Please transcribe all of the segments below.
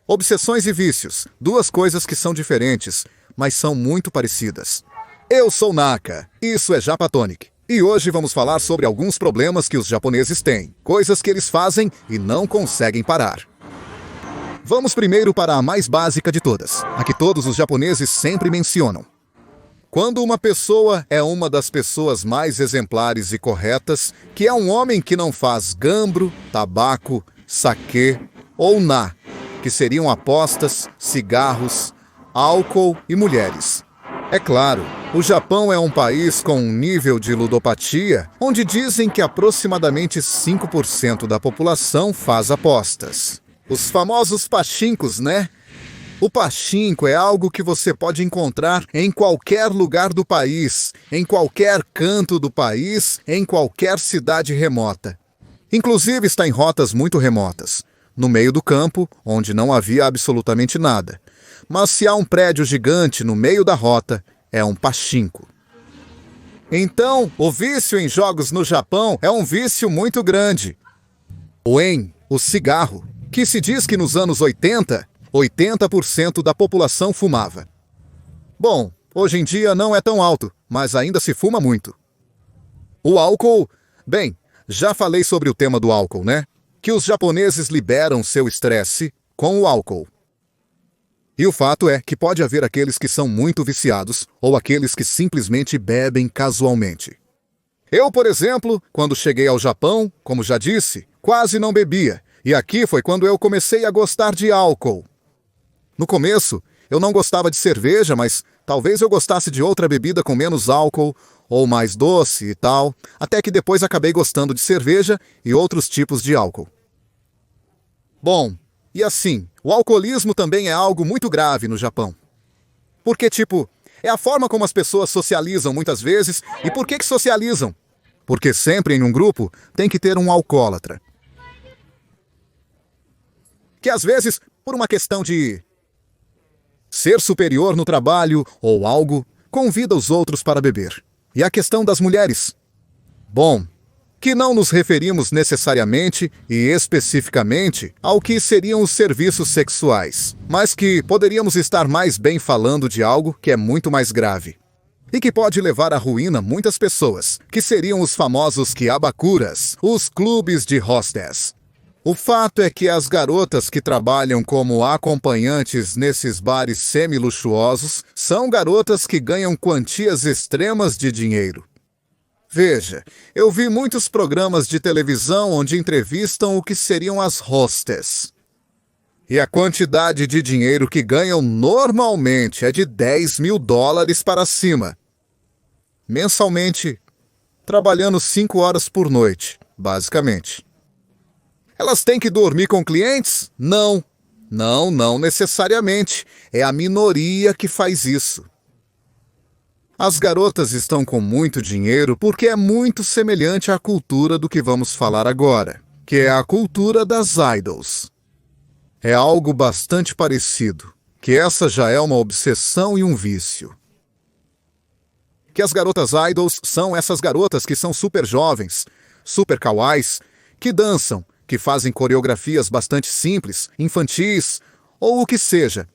Obsessões e vícios, duas coisas que são diferentes, mas são muito parecidas. Eu sou Naka, isso é Japatonic, e hoje vamos falar sobre alguns problemas que os japoneses têm, coisas que eles fazem e não conseguem parar. Vamos primeiro para a mais básica de todas, a que todos os japoneses sempre mencionam. Quando uma pessoa é uma das pessoas mais exemplares e corretas, que é um homem que não faz gambro, tabaco, saquê ou na, que seriam apostas, cigarros, álcool e mulheres. É claro, o Japão é um país com um nível de ludopatia onde dizem que aproximadamente 5% da população faz apostas. Os famosos pachinkos, né? O pachinko é algo que você pode encontrar em qualquer lugar do país, em qualquer canto do país, em qualquer cidade remota. Inclusive está em rotas muito remotas, no meio do campo, onde não havia absolutamente nada. Mas se há um prédio gigante no meio da rota, é um pachinko. Então, o vício em jogos no Japão é um vício muito grande. O cigarro, que se diz que nos anos 80% da população fumava. Bom, hoje em dia não é tão alto, mas ainda se fuma muito. O álcool, bem, já falei sobre o tema do álcool, né? Que os japoneses liberam seu estresse com o álcool. E o fato é que pode haver aqueles que são muito viciados ou aqueles que simplesmente bebem casualmente. Eu, por exemplo, quando cheguei ao Japão, como já disse, quase não bebia. E aqui foi quando eu comecei a gostar de álcool. No começo, eu não gostava de cerveja, mas talvez eu gostasse de outra bebida com menos álcool ou mais doce e tal, até que depois acabei gostando de cerveja e outros tipos de álcool. Bom, e assim, o alcoolismo também é algo muito grave no Japão. Porque, é a forma como as pessoas socializam muitas vezes. E por que socializam? Porque sempre em um grupo tem que ter um alcoólatra. Que às vezes, por uma questão de ser superior no trabalho ou algo, convida os outros para beber. E a questão das mulheres? Bom, que não nos referimos necessariamente e especificamente ao que seriam os serviços sexuais, mas que poderíamos estar mais bem falando de algo que é muito mais grave. E que pode levar à ruína muitas pessoas, que seriam os famosos kiabakuras, os clubes de hostess. O fato é que as garotas que trabalham como acompanhantes nesses bares semi-luxuosos são garotas que ganham quantias extremas de dinheiro. Veja, eu vi muitos programas de televisão onde entrevistam o que seriam as hostess. E a quantidade de dinheiro que ganham normalmente é de $10.000 para cima. Mensalmente, trabalhando 5 horas por noite, basicamente. Elas têm que dormir com clientes? Não. Não necessariamente. É a minoria que faz isso. As garotas estão com muito dinheiro porque é muito semelhante à cultura do que vamos falar agora, que é a cultura das idols. É algo bastante parecido, que essa já é uma obsessão e um vício. Que as garotas idols são essas garotas que são super jovens, super kawais, que dançam, que fazem coreografias bastante simples, infantis, ou o que seja.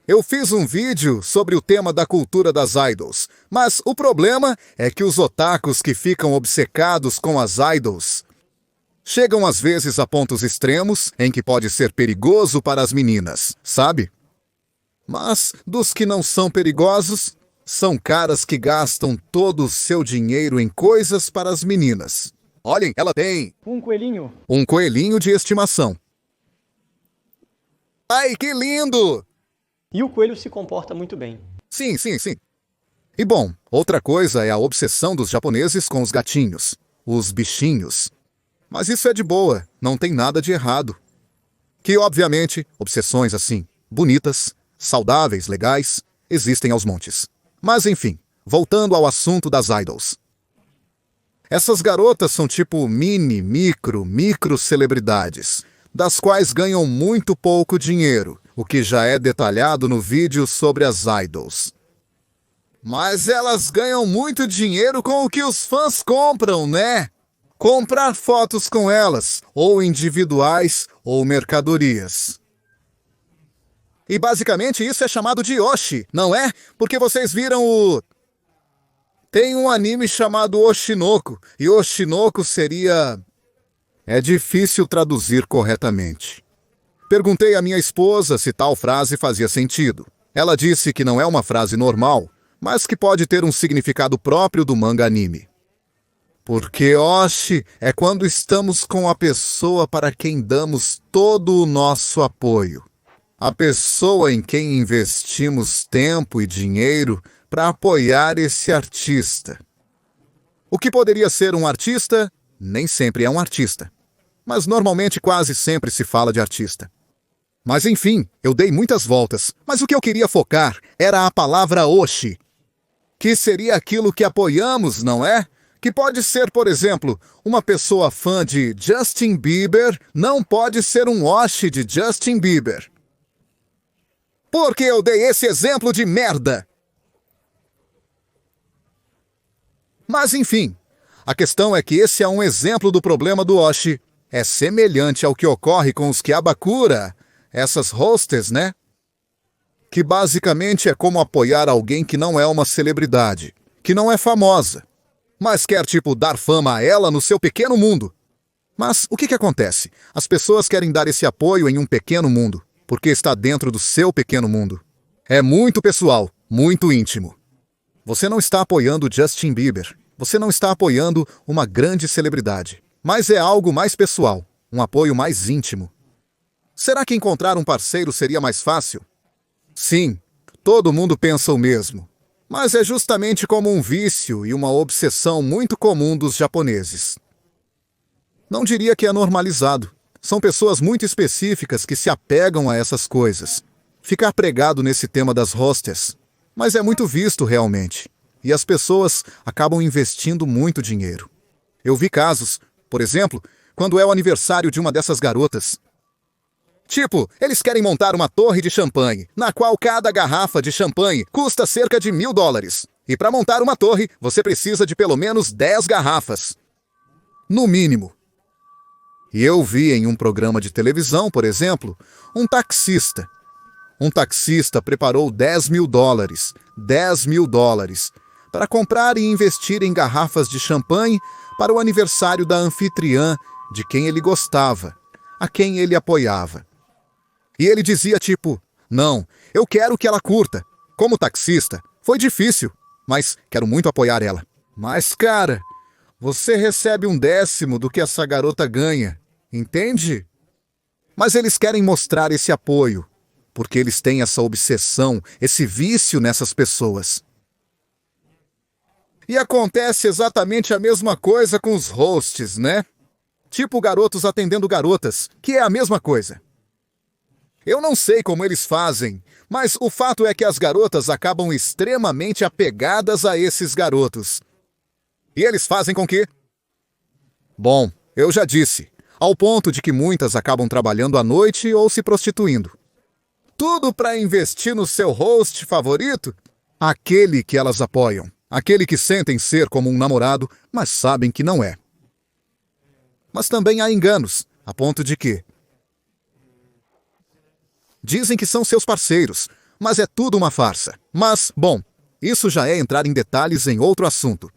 Eu fiz um vídeo sobre o tema da cultura das idols, mas o problema é que os otakus que ficam obcecados com as idols chegam às vezes a pontos extremos em que pode ser perigoso para as meninas, sabe? Mas dos que não são perigosos, são caras que gastam todo o seu dinheiro em coisas para as meninas. Olhem, ela tem um coelhinho. Um coelhinho de estimação. Ai, que lindo! E o coelho se comporta muito bem. Sim. E bom, outra coisa é a obsessão dos japoneses com os gatinhos, os bichinhos. Mas isso é de boa, não tem nada de errado. Que, obviamente, obsessões assim, bonitas, saudáveis, legais, existem aos montes. Mas enfim, voltando ao assunto das idols. Essas garotas são tipo micro celebridades, das quais ganham muito pouco dinheiro, o que já é detalhado no vídeo sobre as idols. Mas elas ganham muito dinheiro com o que os fãs compram, né? Comprar fotos com elas, ou individuais, ou mercadorias. E basicamente isso é chamado de Oshi, não é? Porque vocês viram o... Tem um anime chamado Oshinoko, e Oshinoko seria... É difícil traduzir corretamente. Perguntei à minha esposa se tal frase fazia sentido. Ela disse que não é uma frase normal, mas que pode ter um significado próprio do manga anime. Porque Oshi é quando estamos com a pessoa para quem damos todo o nosso apoio. A pessoa em quem investimos tempo e dinheiro para apoiar esse artista. O que poderia ser um artista, nem sempre é um artista. Mas normalmente quase sempre se fala de artista. Mas enfim, eu dei muitas voltas, mas o que eu queria focar era a palavra Oshi, que seria aquilo que apoiamos, não é? Que pode ser, por exemplo, uma pessoa fã de Justin Bieber não pode ser um Oshi de Justin Bieber. Por que eu dei esse exemplo de merda? Mas enfim, a questão é que esse é um exemplo do problema do Oshi. É semelhante ao que ocorre com os Kyabakura, essas hostess, né? Que basicamente é como apoiar alguém que não é uma celebridade, que não é famosa, mas quer dar fama a ela no seu pequeno mundo. Mas o que acontece? As pessoas querem dar esse apoio em um pequeno mundo, porque está dentro do seu pequeno mundo. É muito pessoal, muito íntimo. Você não está apoiando Justin Bieber, você não está apoiando uma grande celebridade, mas é algo mais pessoal, um apoio mais íntimo. Será que encontrar um parceiro seria mais fácil? Sim, todo mundo pensa o mesmo. Mas é justamente como um vício e uma obsessão muito comum dos japoneses. Não diria que é normalizado. São pessoas muito específicas que se apegam a essas coisas. Ficar pregado nesse tema das hostess. Mas é muito visto realmente. E as pessoas acabam investindo muito dinheiro. Eu vi casos, por exemplo, quando é o aniversário de uma dessas garotas. Eles querem montar uma torre de champanhe, na qual cada garrafa de champanhe custa cerca de $1.000. E para montar uma torre, você precisa de pelo menos 10 garrafas. No mínimo. E eu vi em um programa de televisão, por exemplo, um taxista. Um taxista preparou $10.000, $10.000, para comprar e investir em garrafas de champanhe para o aniversário da anfitriã de quem ele gostava, a quem ele apoiava. E ele dizia não, eu quero que ela curta. Como taxista, foi difícil, mas quero muito apoiar ela. Mas, cara, você recebe 1/10 do que essa garota ganha, entende? Mas eles querem mostrar esse apoio, porque eles têm essa obsessão, esse vício nessas pessoas. E acontece exatamente a mesma coisa com os hosts, né? Garotos atendendo garotas, que é a mesma coisa. Eu não sei como eles fazem, mas o fato é que as garotas acabam extremamente apegadas a esses garotos. E eles fazem com que... Bom, eu já disse, ao ponto de que muitas acabam trabalhando à noite ou se prostituindo. Tudo para investir no seu host favorito? Aquele que elas apoiam, aquele que sentem ser como um namorado, mas sabem que não é. Mas também há enganos, a ponto de que... Dizem que são seus parceiros, mas é tudo uma farsa. Mas, bom, isso já é entrar em detalhes em outro assunto.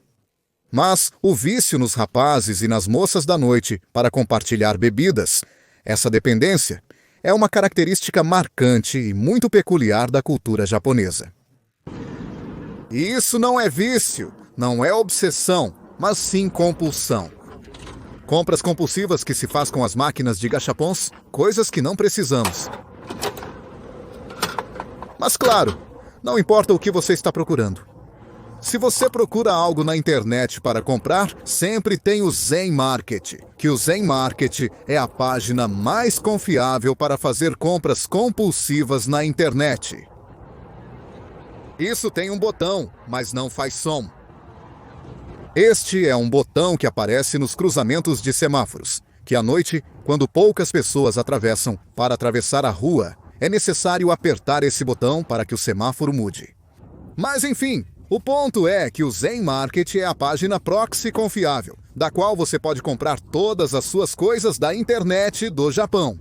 Mas o vício nos rapazes e nas moças da noite para compartilhar bebidas, essa dependência, é uma característica marcante e muito peculiar da cultura japonesa. E isso não é vício, não é obsessão, mas sim compulsão. Compras compulsivas que se faz com as máquinas de gachapons, coisas que não precisamos. Mas claro, não importa o que você está procurando. Se você procura algo na internet para comprar, sempre tem o Zen Market, que o Zen Market é a página mais confiável para fazer compras compulsivas na internet. Isso tem um botão, mas não faz som. Este é um botão que aparece nos cruzamentos de semáforos, que à noite, quando poucas pessoas atravessam para atravessar a rua, é necessário apertar esse botão para que o semáforo mude. Mas enfim, o ponto é que o Zen Market é a página proxy confiável, da qual você pode comprar todas as suas coisas da internet do Japão.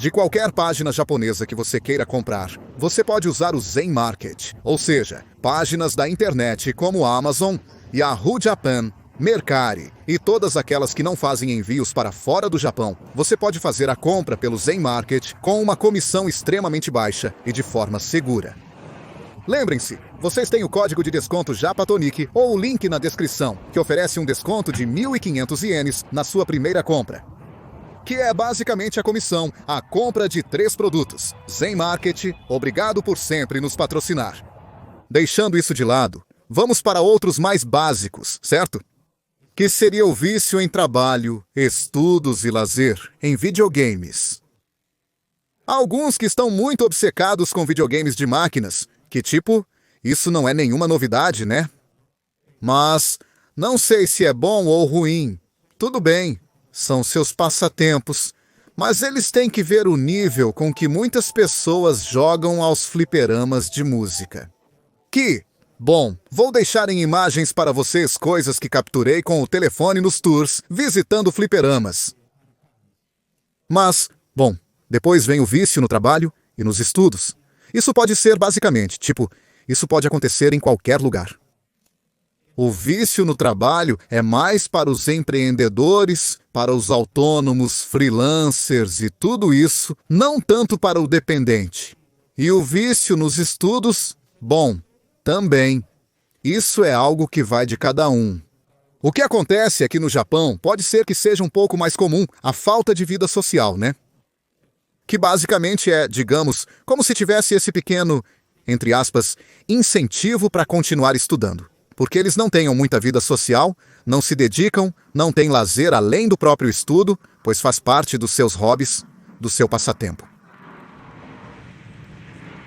De qualquer página japonesa que você queira comprar, você pode usar o Zen Market, ou seja, páginas da internet como Amazon, Yahoo Japan, Mercari e todas aquelas que não fazem envios para fora do Japão. Você pode fazer a compra pelo Zen Market com uma comissão extremamente baixa e de forma segura. Lembrem-se, vocês têm o código de desconto Japatonic ou o link na descrição, que oferece um desconto de 1.500 ienes na sua primeira compra, que é basicamente a comissão, a compra de 3 produtos. Zen Market, obrigado por sempre nos patrocinar. Deixando isso de lado, vamos para outros mais básicos, certo? Que seria o vício em trabalho, estudos e lazer em videogames. Há alguns que estão muito obcecados com videogames de máquinas, que tipo, isso não é nenhuma novidade, né? Mas não sei se é bom ou ruim. Tudo bem, são seus passatempos, mas eles têm que ver o nível com que muitas pessoas jogam aos fliperamas de música. Bom, vou deixar em imagens para vocês coisas que capturei com o telefone nos tours, visitando fliperamas. Mas, bom, depois vem o vício no trabalho e nos estudos. Isso pode ser basicamente, isso pode acontecer em qualquer lugar. O vício no trabalho é mais para os empreendedores, para os autônomos, freelancers e tudo isso, não tanto para o dependente. E o vício nos estudos, bom, também. Isso é algo que vai de cada um. O que acontece aqui no Japão pode ser que seja um pouco mais comum a falta de vida social, né? Que basicamente é, digamos, como se tivesse esse pequeno, entre aspas, incentivo para continuar estudando. Porque eles não tenham muita vida social, não se dedicam, não têm lazer além do próprio estudo, pois faz parte dos seus hobbies, do seu passatempo.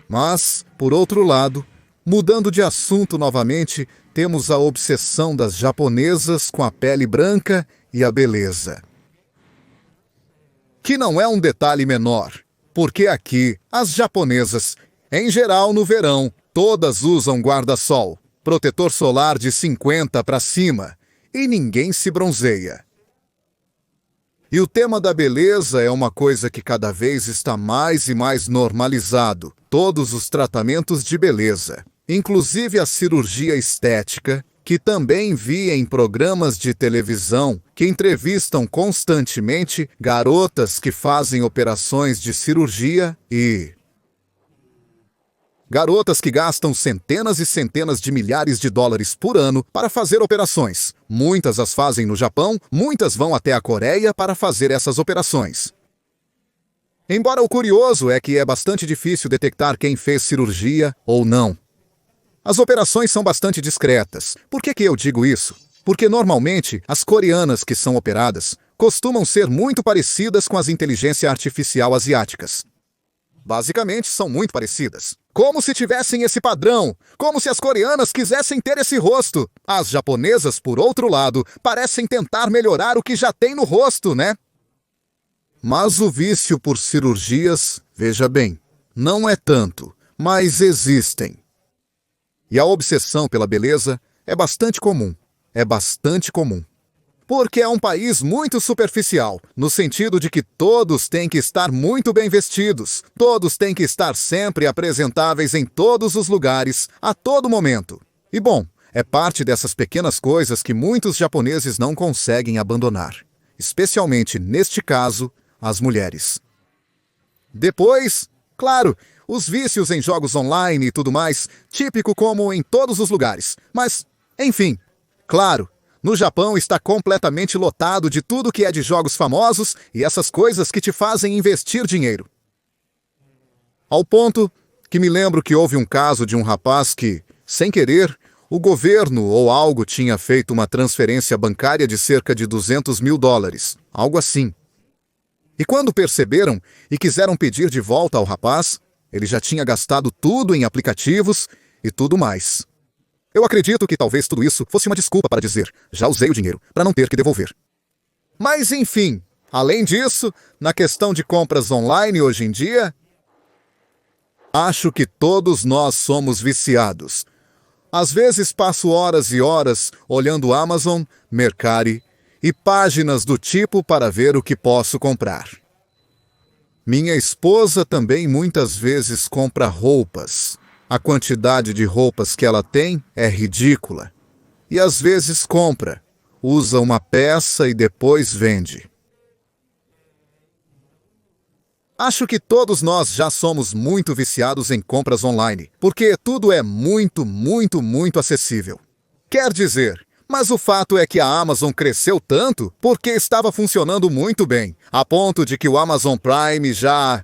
Mas, por outro lado, mudando de assunto novamente, temos a obsessão das japonesas com a pele branca e a beleza. Que não é um detalhe menor, porque aqui, as japonesas, em geral no verão, todas usam guarda-sol, protetor solar de 50 para cima, e ninguém se bronzeia. E o tema da beleza é uma coisa que cada vez está mais e mais normalizado, todos os tratamentos de beleza, inclusive a cirurgia estética, que também vi em programas de televisão que entrevistam constantemente garotas que fazem operações de cirurgia e garotas que gastam centenas e centenas de milhares de dólares por ano para fazer operações. Muitas as fazem no Japão, muitas vão até a Coreia para fazer essas operações. Embora o curioso é que é bastante difícil detectar quem fez cirurgia ou não. As operações são bastante discretas. Por que eu digo isso? Porque normalmente as coreanas que são operadas costumam ser muito parecidas com as inteligência artificial asiáticas. Basicamente são muito parecidas. Como se tivessem esse padrão, como se as coreanas quisessem ter esse rosto. As japonesas, por outro lado, parecem tentar melhorar o que já tem no rosto, né? Mas o vício por cirurgias, veja bem, não é tanto, mas existem. E a obsessão pela beleza é bastante comum. É bastante comum. Porque é um país muito superficial, no sentido de que todos têm que estar muito bem vestidos, todos têm que estar sempre apresentáveis em todos os lugares, a todo momento. E bom, é parte dessas pequenas coisas que muitos japoneses não conseguem abandonar. Especialmente, neste caso, as mulheres. Depois, claro, os vícios em jogos online e tudo mais, típico como em todos os lugares. Mas, enfim, claro, no Japão está completamente lotado de tudo que é de jogos famosos e essas coisas que te fazem investir dinheiro. Ao ponto que me lembro que houve um caso de um rapaz que, sem querer, o governo ou algo tinha feito uma transferência bancária de cerca de 200 mil dólares, algo assim. E quando perceberam e quiseram pedir de volta ao rapaz, ele já tinha gastado tudo em aplicativos e tudo mais. Eu acredito que talvez tudo isso fosse uma desculpa para dizer, já usei o dinheiro, para não ter que devolver. Mas enfim, além disso, na questão de compras online hoje em dia, acho que todos nós somos viciados. Às vezes passo horas e horas olhando Amazon, Mercari e páginas do tipo para ver o que posso comprar. Minha esposa também muitas vezes compra roupas. A quantidade de roupas que ela tem é ridícula. E às vezes compra, usa uma peça e depois vende. Acho que todos nós já somos muito viciados em compras online, porque tudo é muito acessível. Quer dizer, mas o fato é que a Amazon cresceu tanto porque estava funcionando muito bem, a ponto de que o Amazon Prime já...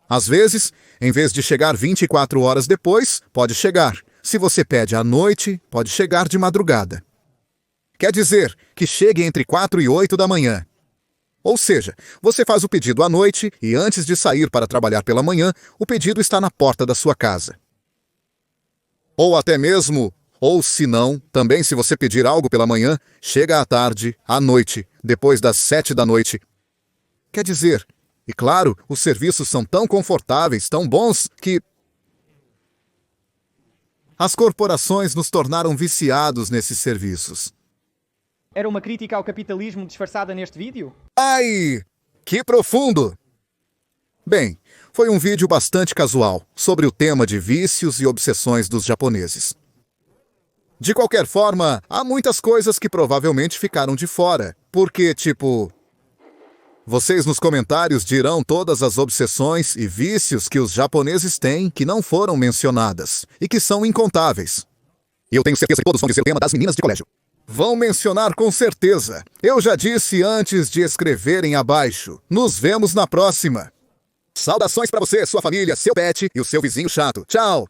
Às vezes, em vez de chegar 24 horas depois, pode chegar. Se você pede à noite, pode chegar de madrugada. Quer dizer que chegue entre 4 e 8 da manhã. Ou seja, você faz o pedido à noite e antes de sair para trabalhar pela manhã, o pedido está na porta da sua casa. Ou até mesmo, ou se não, também se você pedir algo pela manhã, chega à tarde, à noite, depois das 7 da noite. Quer dizer, e claro, os serviços são tão confortáveis, tão bons, que as corporações nos tornaram viciados nesses serviços. Era uma crítica ao capitalismo disfarçada neste vídeo? Ai, que profundo! Bem, foi um vídeo bastante casual sobre o tema de vícios e obsessões dos japoneses. De qualquer forma, há muitas coisas que provavelmente ficaram de fora, porque, vocês nos comentários dirão todas as obsessões e vícios que os japoneses têm que não foram mencionadas e que são incontáveis. E eu tenho certeza que todos vão dizer o tema das meninas de colégio. Vão mencionar com certeza. Eu já disse antes de escreverem abaixo. Nos vemos na próxima. Saudações para você, sua família, seu pet e o seu vizinho chato. Tchau!